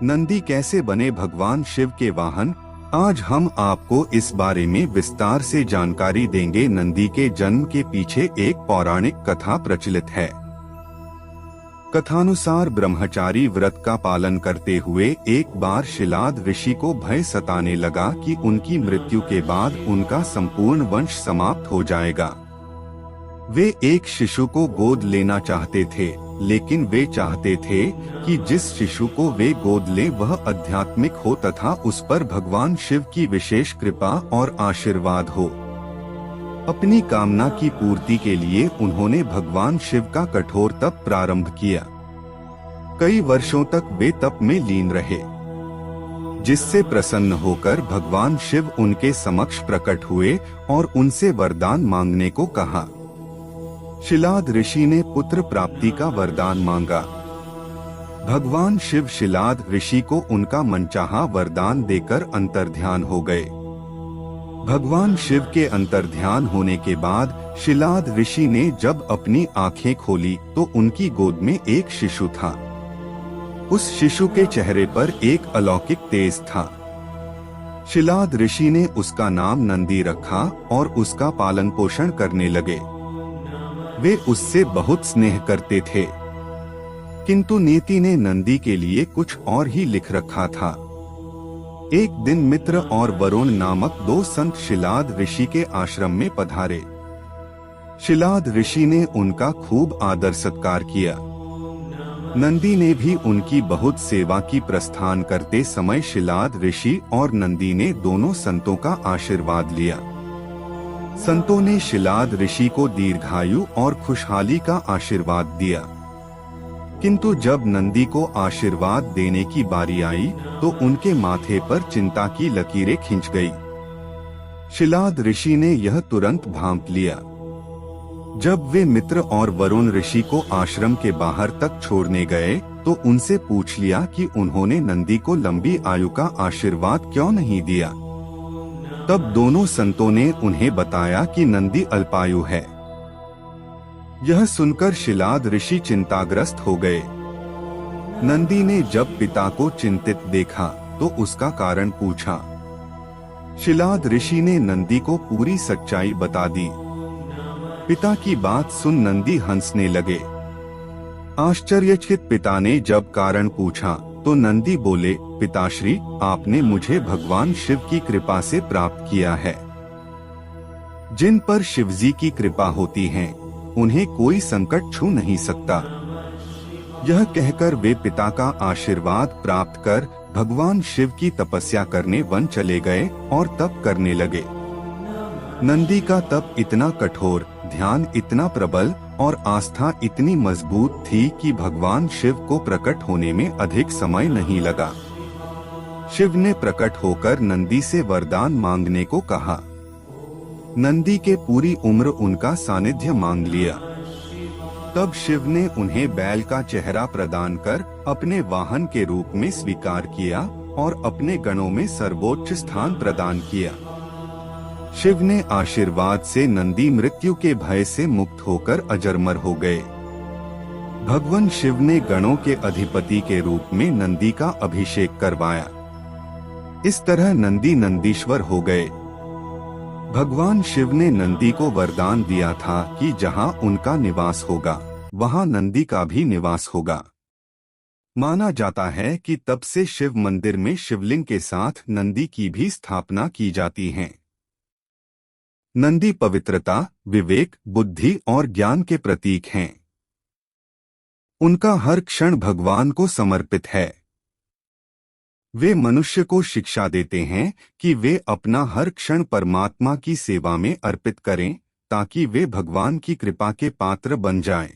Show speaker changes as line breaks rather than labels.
नंदी कैसे बने भगवान शिव के वाहन? आज हम आपको इस बारे में विस्तार से जानकारी देंगे। नंदी के जन्म के पीछे एक पौराणिक कथा प्रचलित है। कथानुसार ब्रह्मचारी व्रत का पालन करते हुए एक बार शिलाद ऋषि को भय सताने लगा कि उनकी मृत्यु के बाद उनका संपूर्ण वंश समाप्त हो जाएगा। वे एक शिशु को गोद लेना चाहते थे, लेकिन वे चाहते थे कि जिस शिशु को वे गोद लें वह आध्यात्मिक हो तथा उस पर भगवान शिव की विशेष कृपा और आशीर्वाद हो। अपनी कामना की पूर्ति के लिए उन्होंने भगवान शिव का कठोर तप प्रारंभ किया। कई वर्षों तक वे तप में लीन रहे, जिससे प्रसन्न होकर भगवान शिव उनके समक्ष प्रकट हुए और उनसे वरदान मांगने को कहा। शिलाद ऋषि ने पुत्र प्राप्ति का वरदान मांगा। भगवान शिव शिलाद ऋषि को उनका मनचाहा वरदान देकर अंतर्ध्यान हो गए। भगवान शिव के अंतर्ध्यान होने के बाद शिलाद ऋषि ने जब अपनी आंखें खोली तो उनकी गोद में एक शिशु था। उस शिशु के चेहरे पर एक अलौकिक तेज था। शिलाद ऋषि ने उसका नाम नंदी रखा और उसका पालन पोषण करने लगे। वे उससे बहुत स्नेह करते थे, किंतु नीति ने नंदी के लिए कुछ और ही लिख रखा था। एक दिन मित्र और वरुण नामक दो संत शिलाद ऋषि के आश्रम में पधारे। शिलाद ऋषि ने उनका खूब आदर सत्कार किया। नंदी ने भी उनकी बहुत सेवा की। प्रस्थान करते समय शिलाद ऋषि और नंदी ने दोनों संतों का आशीर्वाद लिया। संतों ने शिलाद ऋषि को दीर्घायु और खुशहाली का आशीर्वाद दिया, किंतु जब नंदी को आशीर्वाद देने की बारी आई तो उनके माथे पर चिंता की लकीरें खिंच गई। शिलाद ऋषि ने यह तुरंत भांप लिया। जब वे मित्र और वरुण ऋषि को आश्रम के बाहर तक छोड़ने गए तो उनसे पूछ लिया कि उन्होंने नंदी को लंबी आयु का आशीर्वाद क्यों नहीं दिया। तब दोनों संतों ने उन्हें बताया कि नंदी अल्पायु है। यह सुनकर शिलाद ऋषि चिंताग्रस्त हो गए। नंदी ने जब पिता को चिंतित देखा तो उसका कारण पूछा। शिलाद ऋषि ने नंदी को पूरी सच्चाई बता दी। पिता की बात सुन नंदी हंसने लगे। आश्चर्यचकित पिता ने जब कारण पूछा तो नंदी बोले, पिताश्री, आपने मुझे भगवान शिव की कृपा से प्राप्त किया है। जिन पर शिवजी की कृपा होती है उन्हें कोई संकट छू नहीं सकता। यह कहकर वे पिता का आशीर्वाद प्राप्त कर भगवान शिव की तपस्या करने वन चले गए और तप करने लगे। नंदी का तप इतना कठोर, ध्यान इतना प्रबल और आस्था इतनी मजबूत थी कि भगवान शिव को प्रकट होने में अधिक समय नहीं लगा। शिव ने प्रकट होकर नंदी से वरदान मांगने को कहा। नंदी के पूरी उम्र उनका सानिध्य मांग लिया। तब शिव ने उन्हें बैल का चेहरा प्रदान कर अपने वाहन के रूप में स्वीकार किया और अपने गणों में सर्वोच्च स्थान प्रदान किया। शिव ने आशीर्वाद से नंदी मृत्यु के भय से मुक्त होकर अजरमर हो गए। भगवान शिव ने गणों के अधिपति के रूप में नंदी का अभिषेक करवाया। इस तरह नंदी नंदीश्वर हो गए। भगवान शिव ने नंदी को वरदान दिया था कि जहां उनका निवास होगा वहां नंदी का भी निवास होगा। माना जाता है कि तब से शिव मंदिर में शिवलिंग के साथ नंदी की भी स्थापना की जाती है। नंदी पवित्रता, विवेक, बुद्धि और ज्ञान के प्रतीक हैं। उनका हर क्षण भगवान को समर्पित है। वे मनुष्य को शिक्षा देते हैं कि वे अपना हर क्षण परमात्मा की सेवा में अर्पित करें ताकि वे भगवान की कृपा के पात्र बन जाएं।